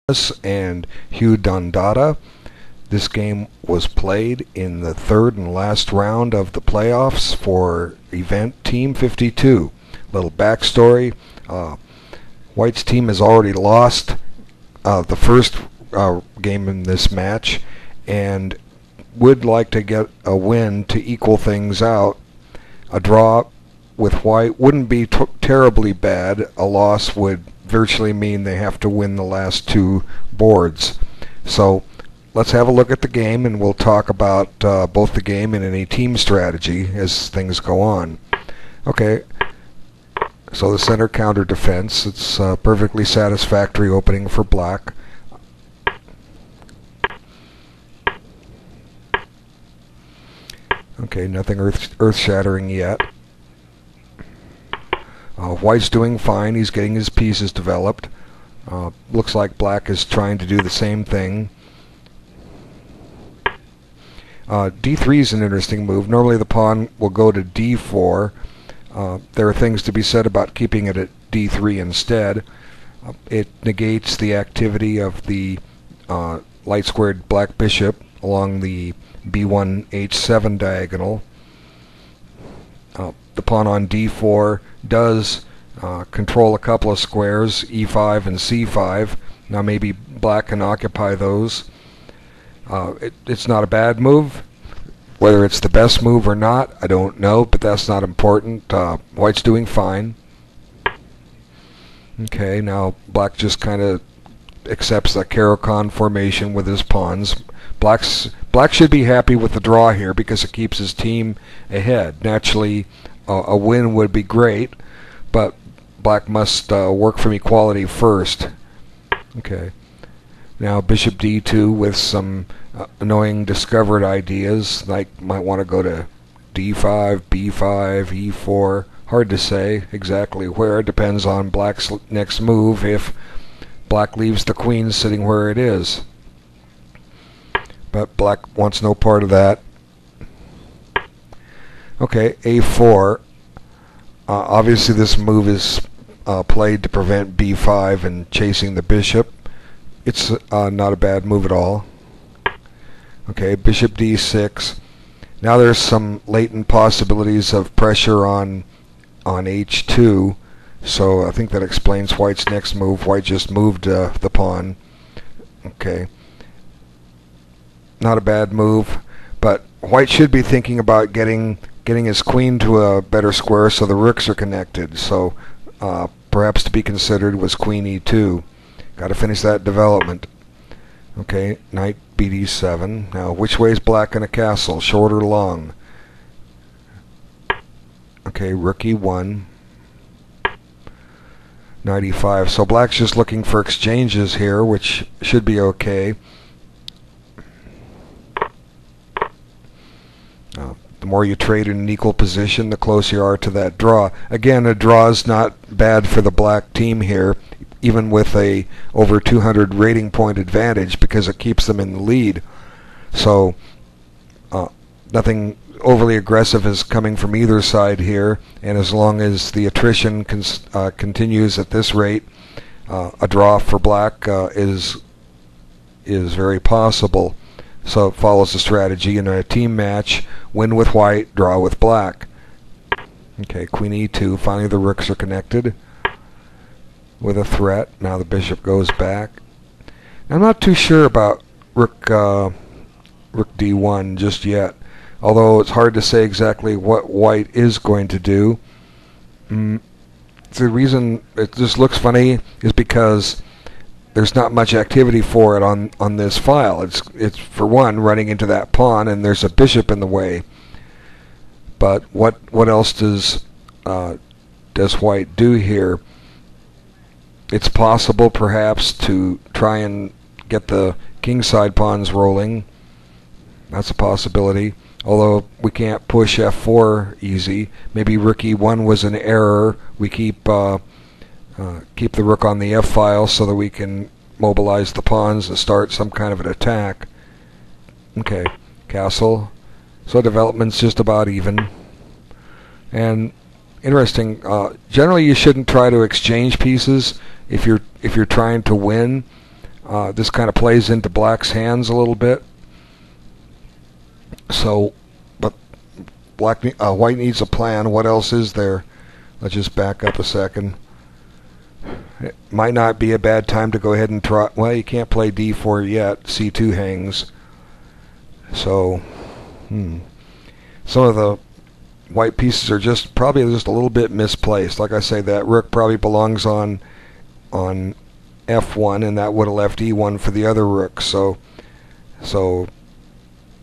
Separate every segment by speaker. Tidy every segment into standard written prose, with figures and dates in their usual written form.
Speaker 1: and Hugh Dundada. This game was played in the third and last round of the playoffs for event Team 52. Little backstory, White's team has already lost the first game in this match and would like to get a win to equal things out. A draw with White wouldn't be terribly bad. A loss would virtually mean they have to win the last two boards. So let's have a look at the game, and we'll talk about both the game and any team strategy as things go on. Okay, so the center counter defense, it's a perfectly satisfactory opening for black. Okay, nothing earth-shattering yet. White's doing fine. He's getting his pieces developed. Looks like black is trying to do the same thing. D3 is an interesting move. Normally the pawn will go to D4. There are things to be said about keeping it at D3 instead. It negates the activity of the light-squared black bishop along the B1 H7 diagonal. The pawn on D4 does control a couple of squares, E5 and C5. Now maybe black can occupy those. It's not a bad move. Whether it's the best move or not, I don't know, but that's not important. White's doing fine. Okay, now black just kind of accepts the Caro-Kann formation with his pawns. Black should be happy with the draw here because it keeps his team ahead. Naturally, a win would be great, but black must work from equality first. Okay. Now bishop d2 with some annoying discovered ideas, like might want to go to d5, b5, e4. Hard to say exactly where. Depends on black's next move if black leaves the queen sitting where it is. But black wants no part of that. Okay, a4. Obviously this move is played to prevent b5 and chasing the bishop. It's not a bad move at all. Okay, bishop d6. Now there's some latent possibilities of pressure on h2, so I think that explains White's next move. White just moved the pawn. Okay, not a bad move, but White should be thinking about getting his queen to a better square so the rooks are connected. So perhaps to be considered was queen e2. Got to finish that development. Okay, knight bd7. Now, which way is black in a castle? Short or long? Okay, rook e1. Knight e5. So black's just looking for exchanges here, which should be okay. The more you trade in an equal position, the closer you are to that draw. Again, a draw is not bad for the black team here, even with a over 200 rating point advantage, because it keeps them in the lead. So nothing overly aggressive is coming from either side here, and as long as the attrition continues at this rate, a draw for black is very possible. So it follows the strategy in a team match: win with white, draw with black. Okay, queen e2. Finally the rooks are connected with a threat. Now the bishop goes back. I'm not too sure about rook d1 just yet, although it's hard to say exactly what white is going to do. The reason it just looks funny is because there's not much activity for it on this file. It's for one running into that pawn, and there's a bishop in the way. But what else does white do here? It's possible perhaps to try and get the kingside pawns rolling. That's a possibility, although we can't push f4 easy. Maybe rook e1 was an error. We keep the rook on the f file so that we can mobilize the pawns and start some kind of an attack. Okay, castle. So development's just about even. And interesting, generally you shouldn't try to exchange pieces if you're trying to win. This kind of plays into black's hands a little bit. So, but white needs a plan. What else is there? Let's just back up a second. It might not be a bad time to go ahead and try. Well, you can't play d4 yet. c2 hangs. So, some of the white pieces are probably just a little bit misplaced. Like I say, that rook probably belongs on f1, and that would have left e1 for the other rook. So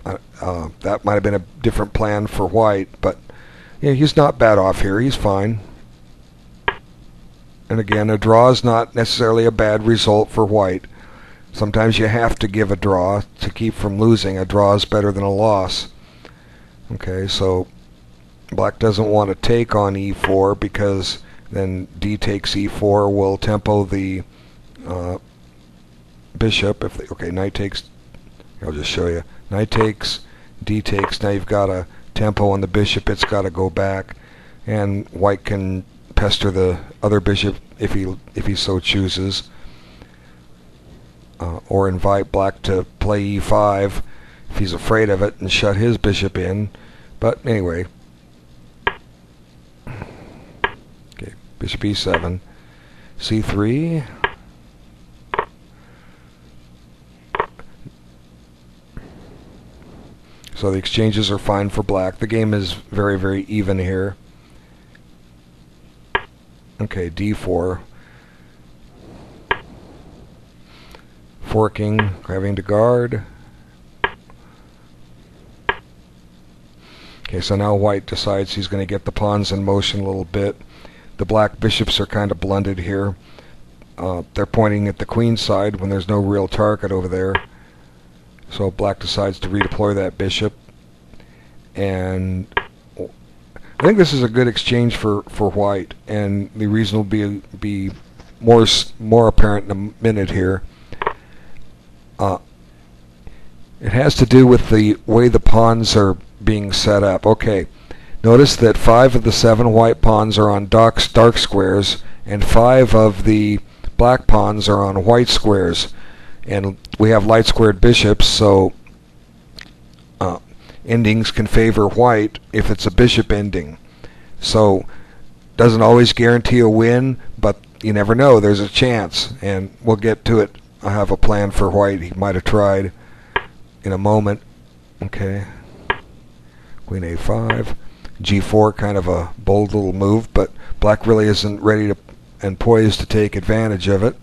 Speaker 1: that might have been a different plan for white, but yeah, he's not bad off here. He's fine. And again, a draw is not necessarily a bad result for white. Sometimes you have to give a draw to keep from losing. A draw is better than a loss. Okay, so black doesn't want to take on e4, because then d takes e4 will tempo the bishop. Okay, knight takes. I'll just show you. Knight takes, d takes. Now you've got a tempo on the bishop. It's got to go back, and white can pester the other bishop if he so chooses, or invite black to play e5 if he's afraid of it and shut his bishop in. But anyway, okay, bishop e7, c3. So the exchanges are fine for black. The game is very, very even here. Okay, d4. Forking, having to guard. Okay, so now white decides he's going to get the pawns in motion a little bit. The black bishops are kind of blunted here. They're pointing at the queen side when there's no real target over there. So black decides to redeploy that bishop. And I think this is a good exchange for white, and the reason will be more apparent in a minute here. It has to do with the way the pawns are being set up. Okay, notice that 5 of the 7 white pawns are on dark squares, and 5 of the black pawns are on white squares. And we have light squared bishops, so endings can favor white if it's a bishop ending. So doesn't always guarantee a win, but you never know. There's a chance, and we'll get to it. I have a plan for white he might have tried in a moment. Okay, queen a5, g4, kind of a bold little move, but black really isn't ready to and poised to take advantage of it.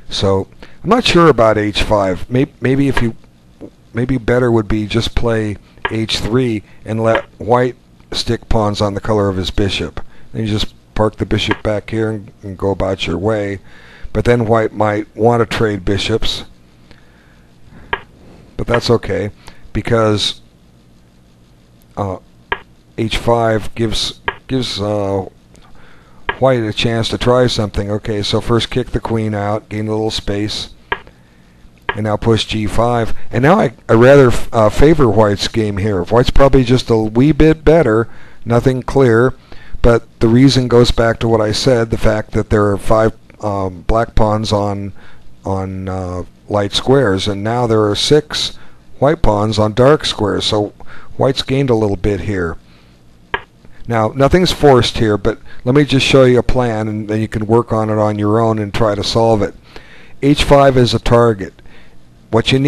Speaker 1: So I'm not sure about h5. Maybe better would be just play h3 and let white stick pawns on the color of his bishop. Then you just park the bishop back here and go about your way. But then white might want to trade bishops, but that's okay, because h5 gives white a chance to try something. Okay, so first kick the queen out, gain a little space, and now push g5. And now I rather favor white's game here. White's probably just a wee bit better, nothing clear, but the reason goes back to what I said, the fact that there are 5 black pawns on light squares, and now there are 6 white pawns on dark squares, so white's gained a little bit here. Now, nothing's forced here, but let me just show you a plan, and then you can work on it on your own and try to solve it. h5 is a target. What you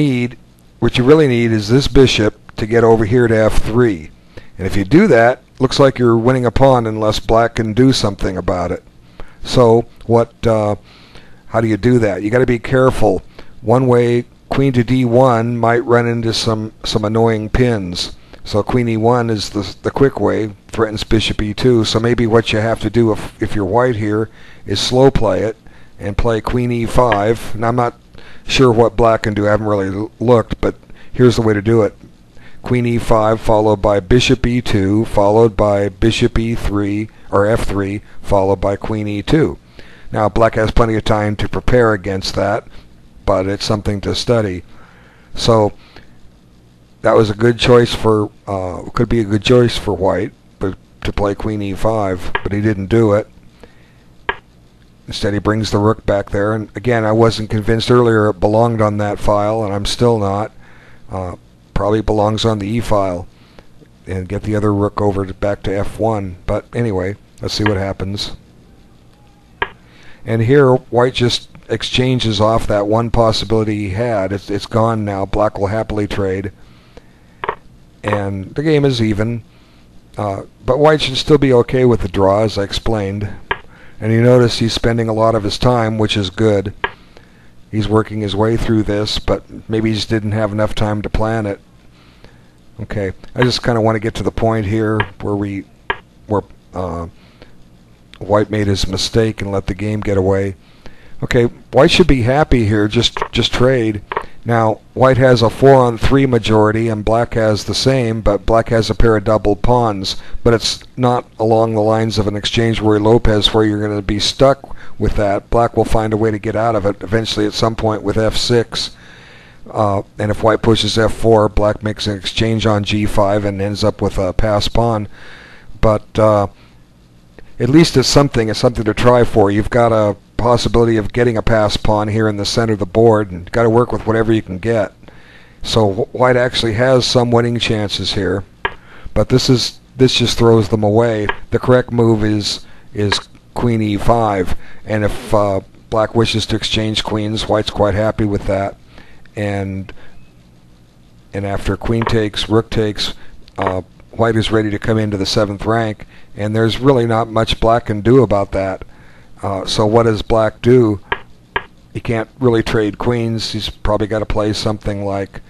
Speaker 1: really need is this bishop to get over here to f3. And if you do that, looks like you're winning a pawn unless black can do something about it. So how do you do that? You got to be careful. One way, queen to d1 might run into some annoying pins. So queen e1 is the quick way, threatens bishop e2. So maybe what you have to do if you're white here is slow play it and play queen e5. And I'm not sure what black can do. I haven't really looked, but here's the way to do it. Queen e5 followed by bishop e2 followed by bishop e3 or f3 followed by queen e2. Now black has plenty of time to prepare against that, but it's something to study. So that was a good choice for could be a good choice for white, but to play queen e5, but he didn't do it. Instead he brings the rook back there, and again, I wasn't convinced earlier it belonged on that file, and I'm still not. Probably belongs on the E file, and get the other rook over back to F1. But anyway, let's see what happens. And here white just exchanges off that one possibility he had. It's gone now. Black will happily trade, and the game is even. But white should still be okay with the draw, as I explained. And you notice he's spending a lot of his time, which is good. He's working his way through this, but maybe he just didn't have enough time to plan it. Okay, I just kind of want to get to the point here where white made his mistake and let the game get away. Okay, white should be happy here, just trade. Now, white has a 4-on-3 majority and black has the same, but black has a pair of double pawns. But it's not along the lines of an exchange where Lopez where you're going to be stuck with that. Black will find a way to get out of it eventually at some point with F6. And if white pushes F4, black makes an exchange on G5 and ends up with a pass pawn. But at least it's something to try for. You've got a possibility of getting a pass pawn here in the center of the board, and got to work with whatever you can get. So white actually has some winning chances here, but this just throws them away. The correct move is Queen E5, and if black wishes to exchange queens, white's quite happy with that. And after queen takes, rook takes, white is ready to come into the 7th rank, and there's really not much black can do about that. So what does black do? He can't really trade queens. He's probably got to play something like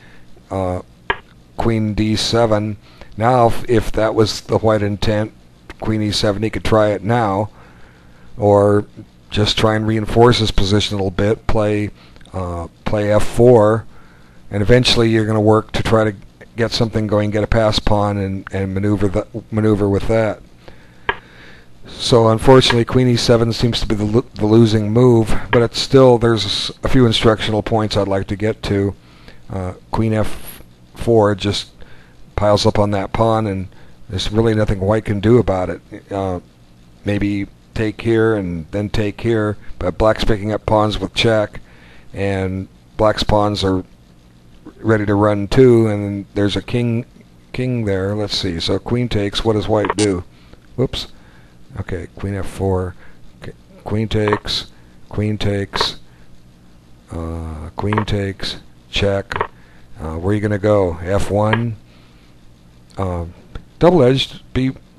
Speaker 1: Queen D7. Now, if that was the white intent, Queen E7, he could try it now, or just try and reinforce his position a little bit. Play F4, and eventually you're going to work to try to get something going, get a pass pawn, and maneuver with that. So unfortunately, Queen E7 seems to be the losing move, but it's still, there's a few instructional points I'd like to get to. Queen F4 just piles up on that pawn, and there's really nothing white can do about it. Maybe take here and then take here, but black's picking up pawns with check, and black's pawns are ready to run too, and there's a king there. Let's see. So queen takes. What does white do? Whoops. Okay, Queen F4, okay, Queen takes, Queen takes, Queen takes, check. Where are you going to go? F1. Double-edged,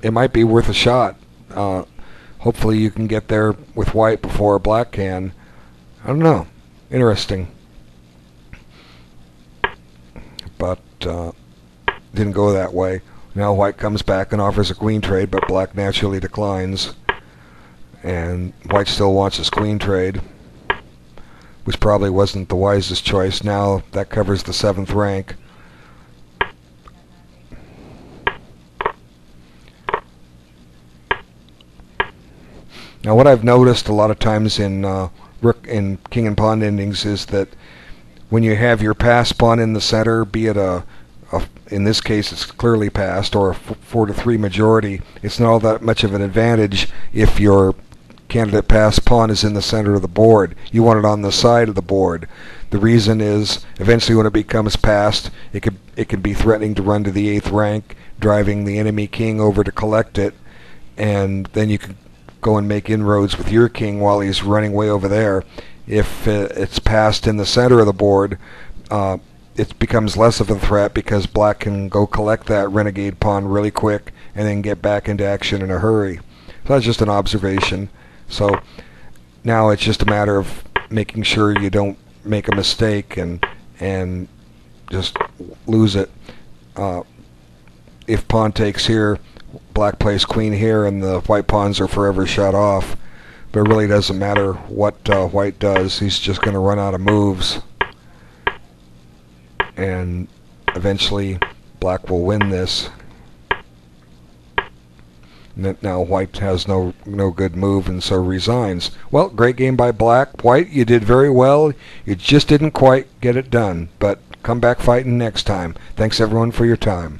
Speaker 1: it might be worth a shot. Hopefully you can get there with white before black can. I don't know. Interesting. But didn't go that way. Now white comes back and offers a queen trade, but black naturally declines. And white still wants his queen trade, which probably wasn't the wisest choice. Now that covers the 7th rank. Now what I've noticed a lot of times in king and pawn endings is that when you have your pass pawn in the center, be it in this case it's clearly passed, or a 4-3 majority, it's not all that much of an advantage if your candidate pass pawn is in the center of the board. You want it on the side of the board. The reason is eventually when it becomes passed, it can be threatening to run to the 8th rank, driving the enemy king over to collect it, and then you can go and make inroads with your king while he's running way over there. If it's passed in the center of the board, it becomes less of a threat because black can go collect that renegade pawn really quick and then get back into action in a hurry. So that's just an observation. So now it's just a matter of making sure you don't make a mistake and just lose it. If pawn takes here, black plays queen here, and the white pawns are forever shut off. But it really doesn't matter what white does. He's just going to run out of moves. And eventually black will win this. Now white has no good move and so resigns. Well, great game by black. White, you did very well. You just didn't quite get it done. But come back fighting next time. Thanks everyone for your time.